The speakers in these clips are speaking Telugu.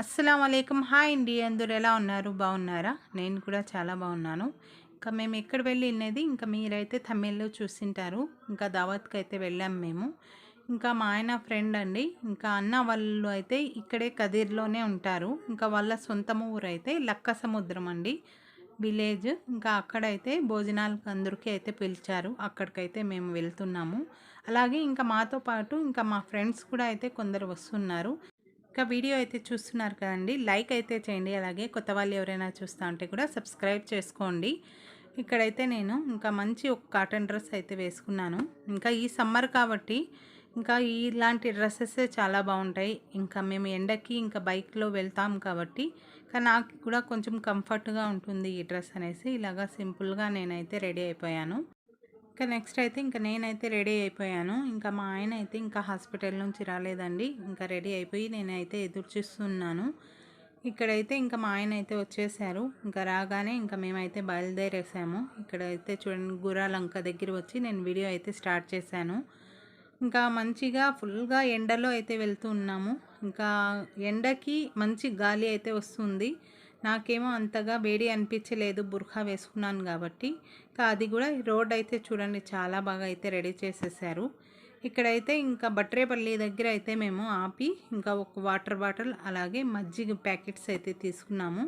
అస్సలం వాలేకుమ్. హాయ్ అండి. అందరూ ఎలా ఉన్నారు? బాగున్నారా? నేను కూడా చాలా బాగున్నాను. ఇంకా మేము ఎక్కడ వెళ్ళినది ఇంకా మీరైతే తమిళ్లో చూసింటారు. ఇంకా దావత్కి అయితే వెళ్ళాం మేము. ఇంకా మా ఆయన ఫ్రెండ్ అండి. ఇంకా అన్న వాళ్ళు అయితే ఇక్కడే కదిర్లోనే ఉంటారు. ఇంకా వాళ్ళ సొంత ఊరు అయితే లక్క సముద్రం అండి విలేజ్. ఇంకా అక్కడైతే భోజనాలకు అందరికీ అయితే పిలిచారు. అక్కడికైతే మేము వెళ్తున్నాము. అలాగే ఇంకా మాతో పాటు ఇంకా మా ఫ్రెండ్స్ కూడా అయితే కొందరు వస్తున్నారు. ఇంకా వీడియో అయితే చూస్తున్నారు కదండి, లైక్ అయితే చేయండి. అలాగే కొత్త వాళ్ళు ఎవరైనా చూస్తూ ఉంటే కూడా సబ్స్క్రైబ్ చేసుకోండి. ఇక్కడైతే నేను ఇంకా మంచి ఒక కాటన్ డ్రెస్ అయితే వేసుకున్నాను. ఇంకా ఈ సమ్మర్ కాబట్టి ఇంకా ఇలాంటి డ్రెస్సెస్ చాలా బాగుంటాయి. ఇంకా మేము ఎండకి ఇంకా బైక్లో వెళ్తాం కాబట్టి ఇంకా నాకు కూడా కొంచెం కంఫర్ట్గా ఉంటుంది ఈ డ్రెస్ అనేసి ఇలాగా సింపుల్గా నేనైతే రెడీ అయిపోయాను. ఇంకా నెక్స్ట్ అయితే ఇంకా నేనైతే రెడీ అయిపోయాను. ఇంకా మా ఆయన అయితే ఇంకా హాస్పిటల్ నుంచి రాలేదండి. ఇంకా రెడీ అయిపోయి నేనైతే ఎదురు చూస్తున్నాను. ఇక్కడైతే ఇంకా మా ఆయన అయితే వచ్చేసారు. ఇంకా రాగానే ఇంకా మేమైతే బయలుదేరేసాము. ఇక్కడైతే చూడండి గుర్రాలంక దగ్గర వచ్చి నేను వీడియో అయితే స్టార్ట్ చేశాను. ఇంకా మంచిగా ఫుల్గా ఎండలో అయితే వెళ్తూ ఉన్నాము. ఇంకా ఎండకి మంచి గాలి అయితే వస్తుంది. నాకేమో అంతగా వేడి అనిపించలేదు బుర్ఖా వేసుకున్నాను కాబట్టి. ఇంకా అది కూడా రోడ్ అయితే చూడండి చాలా బాగా అయితే రెడీ చేసేసారు. ఇక్కడైతే ఇంకా బట్రేపల్లి దగ్గర అయితే మేము ఆపి ఇంకా ఒక వాటర్ బాటిల్ అలాగే మజ్జిగ ప్యాకెట్స్ అయితే తీసుకున్నాము.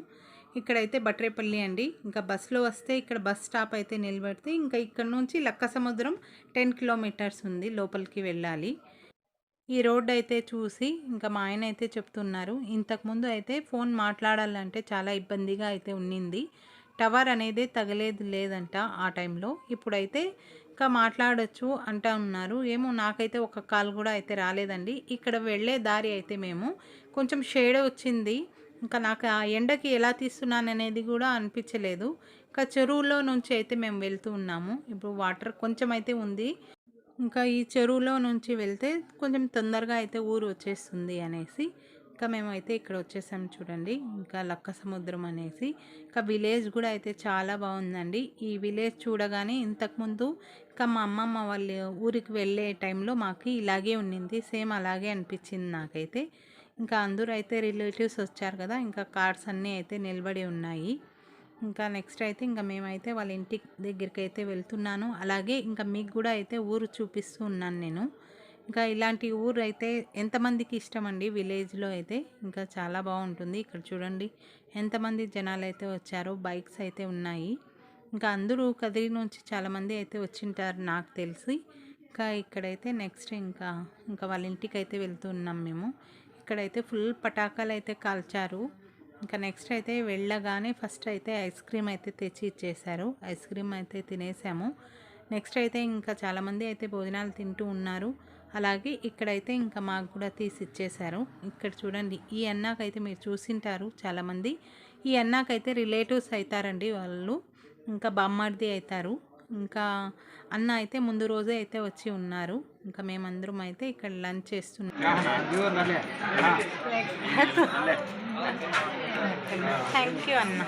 ఇక్కడైతే బట్రేపల్లి అండి. ఇంకా బస్సులో వస్తే ఇక్కడ బస్ స్టాప్ అయితే నిలబెడితే ఇంకా ఇక్కడ నుంచి లక్క సముద్రం 10 కిలోమీటర్స్ ఉంది, లోపలికి వెళ్ళాలి. ఈ రోడ్ అయితే చూసి ఇంకా మా ఆయన అయితే చెప్తున్నారు, ఇంతకుముందు అయితే ఫోన్ మాట్లాడాలంటే చాలా ఇబ్బందిగా అయితే ఉన్నింది. టవర్ అనేది తగలేదు లేదంట ఆ టైంలో. ఇప్పుడైతే ఇంకా మాట్లాడొచ్చు అంటా ఉన్నారు. ఏమో నాకైతే ఒక కాల్ కూడా అయితే రాలేదండి. ఇక్కడ వెళ్ళే దారి అయితే మేము కొంచెం షేడ్ వచ్చింది. ఇంకా నాకు ఆ ఎండకి ఎలా తీస్తున్నాను అనేది కూడా అనిపించలేదు. ఇంకా చెరువులో నుంచి అయితే మేము వెళ్తూ ఉన్నాము. ఇప్పుడు వాటర్ కొంచెం అయితే ఉంది. ఇంకా ఈ చెరువులో నుంచి వెళ్తే కొంచెం తొందరగా అయితే ఊరు వచ్చేస్తుంది అనేసి ఇంకా మేమైతే ఇక్కడ వచ్చేసాం చూడండి. ఇంకా లక్క సముద్రం అనేసి ఇంకా విలేజ్ కూడా అయితే చాలా బాగుందండి. ఈ విలేజ్ చూడగానే ఇంతకుముందు ఇంకా మా అమ్మమ్మ వాళ్ళ ఊరికి వెళ్ళే టైంలో మాకు ఇలాగే ఉండింది. సేమ్ అలాగే అనిపించింది నాకైతే. ఇంకా అందరూ అయితే రిలేటివ్స్ వచ్చారు కదా, ఇంకా కార్డ్స్ అన్నీ అయితే నిలబడి ఉన్నాయి. ఇంకా నెక్స్ట్ అయితే ఇంకా మేమైతే వాళ్ళ ఇంటి దగ్గరికి అయితే వెళ్తున్నాను. అలాగే ఇంకా మీకు కూడా అయితే ఊరు చూపిస్తూ ఉన్నాను నేను. ఇంకా ఇలాంటి ఊరు అయితే ఎంతమందికి ఇష్టం అండి విలేజ్లో అయితే. ఇంకా చాలా బాగుంటుంది. ఇక్కడ చూడండి ఎంతమంది జనాలు అయితే వచ్చారో, బైక్స్ అయితే ఉన్నాయి. ఇంకా అందరూ కదిరి నుంచి చాలామంది అయితే వచ్చింటారు నాకు తెలిసి. ఇంకా ఇక్కడైతే నెక్స్ట్ ఇంకా ఇంకా వాళ్ళ ఇంటికి అయితే వెళ్తున్నాం మేము. ఇక్కడైతే ఫుల్ పటాకాలు అయితే కాల్చారు. ఇంకా నెక్స్ట్ అయితే వెళ్ళగానే ఫస్ట్ అయితే ఐస్ క్రీమ్ అయితే తెచ్చి ఇచ్చేసారు. ఐస్ క్రీమ్ అయితే తినేసాము. నెక్స్ట్ అయితే ఇంకా చాలామంది అయితే భోజనాలు తింటూ ఉన్నారు. అలాగే ఇక్కడైతే ఇంకా మాకు కూడా తీసి ఇచ్చేసారు. ఇక్కడ చూడండి ఈ అన్నకైతే మీరు చూసింటారు చాలామంది. ఈ అన్నకైతే రిలేటివ్స్ అవుతారండి వాళ్ళు. ఇంకా బామ్మర్ది అవుతారు. ఇంకా అన్న అయితే ముందు రోజే అయితే వచ్చి ఉన్నారు. ఇంకా మేమందరం అయితే ఇక్కడ లంచ్ చేస్తున్నాం. థ్యాంక్ యూ అన్న.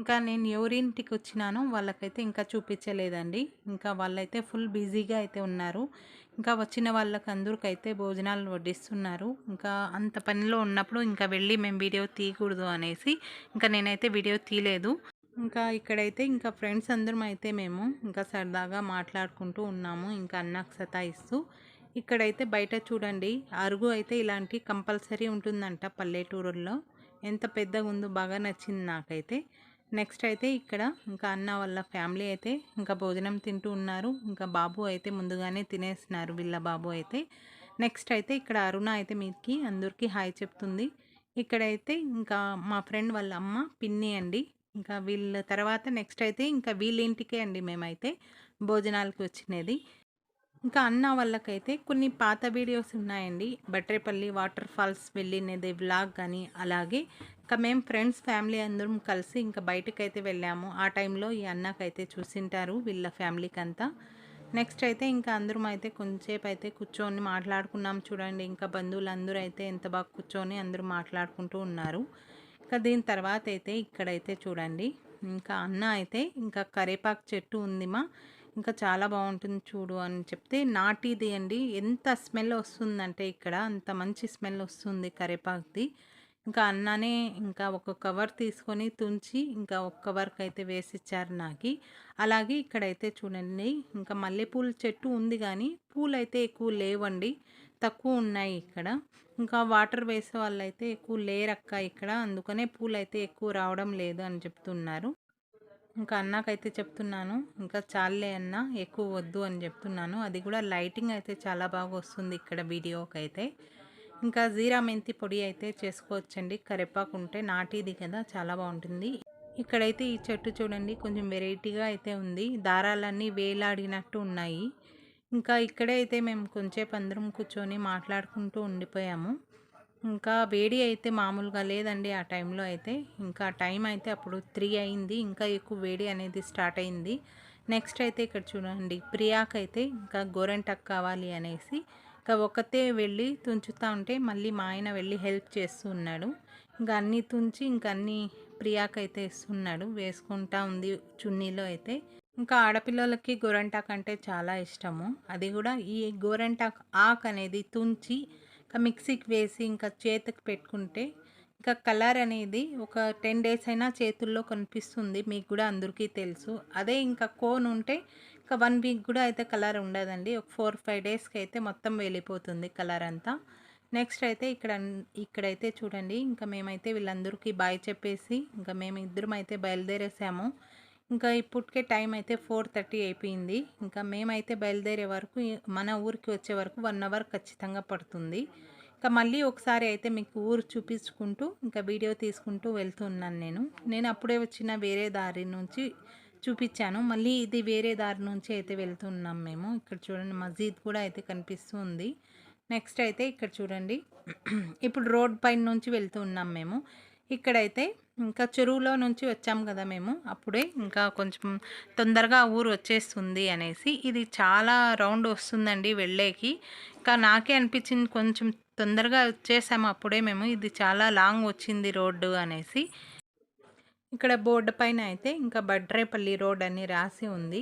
ఇంకా నేను ఎవరింటికి వచ్చినానో వాళ్ళకైతే ఇంకా చూపించలేదండి. ఇంకా వాళ్ళైతే ఫుల్ బిజీగా అయితే ఉన్నారు. ఇంకా వచ్చిన వాళ్ళకి అందరికైతే భోజనాలు వడ్డిస్తున్నారు. ఇంకా అంత పనిలో ఉన్నప్పుడు ఇంకా వెళ్ళి మేము వీడియో తీయకూడదు అనేసి ఇంకా నేనైతే వీడియో తీయలేదు. ఇంకా ఇక్కడైతే ఇంకా ఫ్రెండ్స్ అందరం అయితే మేము ఇంకా సరదాగా మాట్లాడుకుంటూ ఉన్నాము. ఇంకా అన్నకు సతాయిస్తూ ఇక్కడైతే బయట చూడండి అరుగు అయితే ఇలాంటి కంపల్సరీ ఉంటుందంట పల్లెటూరుల్లో. ఎంత పెద్దగా ఉందో బాగా నచ్చింది నాకైతే. నెక్స్ట్ అయితే ఇక్కడ ఇంకా అన్న వాళ్ళ ఫ్యామిలీ అయితే ఇంకా భోజనం తింటూ ఉన్నారు. ఇంకా బాబు అయితే ముందుగానే తినేస్తున్నారు వీళ్ళ బాబు అయితే. నెక్స్ట్ అయితే ఇక్కడ అరుణ అయితే మీకి అందరికీ హాయ్ చెప్తుంది. ఇక్కడైతే ఇంకా మా ఫ్రెండ్ వాళ్ళ అమ్మ పిన్ని అండి. ఇంకా వీళ్ళ తర్వాత నెక్స్ట్ అయితే ఇంకా వీళ్ళ ఇంటికే అండి మేమైతే భోజనాలకు వచ్చినది. ఇంకా అన్న వాళ్ళకైతే కొన్ని పాత వీడియోస్ ఉన్నాయండి. బట్రేపల్లి వాటర్ ఫాల్స్ వెళ్ళినది వ్లాగ్ కానీ, అలాగే ఇంకా మేము ఫ్రెండ్స్ ఫ్యామిలీ అందరం కలిసి ఇంకా బయటకైతే వెళ్ళాము. ఆ టైంలో ఈ అన్నకైతే చూసింటారు వీళ్ళ ఫ్యామిలీకి అంతా. నెక్స్ట్ అయితే ఇంకా అందరం అయితే కొంచెంసేపు అయితే కూర్చొని మాట్లాడుకున్నాం చూడండి. ఇంకా బంధువులందరూ అయితే ఎంత బాగా కూర్చొని అందరూ మాట్లాడుకుంటూ ఉన్నారు. ఇంకా దీని తర్వాత అయితే ఇక్కడైతే చూడండి ఇంకా అన్న అయితే ఇంకా కరేపాకు చెట్టు ఉందిమా, ఇంకా చాలా బాగుంటుంది చూడు అని చెప్తే నాటిది అండి. ఎంత స్మెల్ వస్తుందంటే ఇక్కడ అంత మంచి స్మెల్ వస్తుంది కరివేపాకుది. ఇంకా అన్ననే ఇంకా ఒక కవర్ తీసుకొని తుంచి ఇంకా ఒక కవర్కి అయితే వేసిచ్చారు నాకు. అలాగే ఇక్కడైతే చూడండి ఇంకా మల్లెపూల చెట్టు ఉంది కానీ పూలైతే ఎక్కువ లేవండి, తక్కువ ఉన్నాయి ఇక్కడ. ఇంకా వాటర్ వేసే వాళ్ళైతే ఎక్కువ లేరక్క ఇక్కడ, అందుకనే పూలైతే ఎక్కువ రావడం లేదు అని చెప్తున్నారు. ఇంకా అన్నకైతే చెప్తున్నాను, ఇంకా చాలులే అన్న ఎక్కువ వద్దు అని చెప్తున్నాను. అది కూడా లైటింగ్ అయితే చాలా బాగా వస్తుంది ఇక్కడ వీడియోకి అయితే. ఇంకా జీరా మెంతి పొడి అయితే చేసుకోవచ్చండి, కరివేపాకు ఉంటే నాటిది కదా చాలా బాగుంటుంది. ఇక్కడైతే ఈ చెట్టు చూడండి కొంచెం వెరైటీగా అయితే ఉంది, దారాలన్నీ వేలాడినట్టు ఉన్నాయి. ఇంకా ఇక్కడే అయితే మేము కొంచెంసేపు అందరం కూర్చొని మాట్లాడుకుంటూ ఉండిపోయాము. ఇంకా వేడి అయితే మామూలుగా లేదండి ఆ టైంలో అయితే. ఇంకా టైం అయితే అప్పుడు 3 అయింది, ఇంకా ఎక్కువ వేడి అనేది స్టార్ట్ అయింది. నెక్స్ట్ అయితే ఇక్కడ చూడండి ప్రియాకైతే ఇంకా గోరెంటాకు కావాలి అనేసి ఇంకా ఒకతే వెళ్ళి తుంచుతూ ఉంటే మళ్ళీ మా ఆయన వెళ్ళి హెల్ప్ చేస్తూ ఉన్నాడు. ఇంకా అన్నీ తుంచి ఇంకా అన్నీ ప్రియాకైతే ఇస్తున్నాడు, వేసుకుంటా ఉంది చున్నీలో అయితే. ఇంకా ఆడపిల్లలకి గోరెంటాకు అంటే చాలా ఇష్టము. అది కూడా ఈ గోరెంటాకు ఆకు అనేది తుంచి ఇంకా మిక్సీకి వేసి ఇంకా చేతికి పెట్టుకుంటే ఇంకా కలర్ అనేది ఒక 10 డేస్ అయినా చేతుల్లో కనిపిస్తుంది, మీకు కూడా అందరికీ తెలుసు. అదే ఇంకా కోన్ ఉంటే ఇంకా 1 వీక్ కూడా అయితే కలర్ ఉండదండి, ఒక 4-5 డేస్కి అయితే మొత్తం వెళ్ళిపోతుంది కలర్ అంతా. నెక్స్ట్ అయితే ఇక్కడైతే చూడండి ఇంకా మేమైతే వీళ్ళందరికీ బాయ్ చెప్పేసి ఇంకా మేము ఇద్దరం అయితే బయలుదేరేసాము. ఇంకా ఇప్పటికే టైం అయితే 4:30 అయిపోయింది. ఇంకా మేమైతే బయలుదేరే వరకు మన ఊరికి వచ్చే వరకు 1 అవర్ ఖచ్చితంగా పడుతుంది. ఇంకా మళ్ళీ ఒకసారి అయితే మీకు ఊరు చూపించుకుంటూ ఇంకా వీడియో తీసుకుంటూ వెళ్తున్నాను నేను అప్పుడే వచ్చిన వేరే దారి నుంచి చూపించాను, మళ్ళీ ఇది వేరే దారి నుంచి అయితే వెళ్తున్నాం మేము. ఇక్కడ చూడండి మస్జిద్ కూడా అయితే కనిపిస్తూ ఉంది. నెక్స్ట్ అయితే ఇక్కడ చూడండి ఇప్పుడు రోడ్ పైన నుంచి వెళ్తూ ఉన్నాం మేము. ఇక్కడైతే ఇంకా చెరువులో నుంచి వచ్చాం కదా మేము, అప్పుడే ఇంకా కొంచెం తొందరగా ఊరు వచ్చేస్తుంది అనేసి. ఇది చాలా రౌండ్ వస్తుందండి వెళ్ళేకి. ఇంకా నాకే అనిపించింది కొంచెం తొందరగా వచ్చేసాము అప్పుడే మేము, ఇది చాలా లాంగ్ వచ్చింది రోడ్డు అనేసి. ఇక్కడ బోర్డు పైన అయితే ఇంకా బడ్రేపల్లి రోడ్ అని రాసి ఉంది.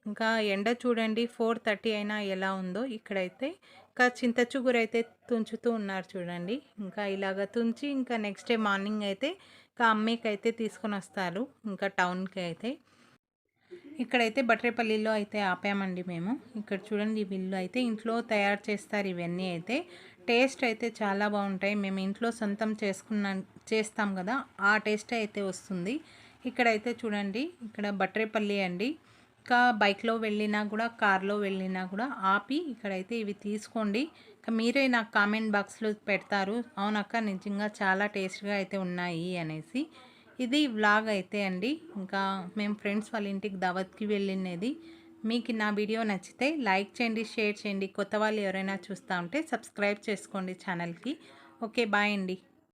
ఇంకా ఎండ చూడండి 4:30 అయినా ఎలా ఉందో. ఇక్కడైతే ఇంకా చింత చిగురు అయితే తుంచుతూ ఉన్నారు చూడండి. ఇంకా ఇలాగ తుంచి ఇంకా నెక్స్ట్ డే మార్నింగ్ అయితే ఇంకా అమ్మేకి అయితే తీసుకొని వస్తారు ఇంకా టౌన్కి అయితే. ఇక్కడైతే బట్రేపల్లిలో అయితే ఆపామండి మేము. ఇక్కడ చూడండి వీళ్ళు అయితే ఇంట్లో తయారు చేస్తారు ఇవన్నీ అయితే. టేస్ట్ అయితే చాలా బాగుంటాయి, మేము ఇంట్లో సొంతం చేస్తాం కదా ఆ టేస్ట్ అయితే వస్తుంది. ఇక్కడైతే చూడండి ఇక్కడ బట్రేపల్లి అండి. ఇంకా బైక్లో వెళ్ళినా కూడా కార్లో వెళ్ళినా కూడా ఆపి ఇక్కడైతే ఇవి తీసుకోండి. ఇంకా మీరే నాకు కామెంట్ బాక్స్లో పెడతారు, అవునక్క నిజంగా చాలా టేస్ట్గా అయితే ఉన్నాయి అనేసి. ఇది వ్లాగ్ అయితే అండి. ఇంకా మేము ఫ్రెండ్స్ వాళ్ళ ఇంటికి దావత్కి వెళ్ళినది. మీకు నా వీడియో నచ్చితే లైక్ చేయండి, షేర్ చేయండి. కొత్త వాళ్ళు ఎవరైనా చూస్తూ ఉంటే సబ్స్క్రైబ్ చేసుకోండి ఛానల్కి. ఓకే బాయ్ అండి.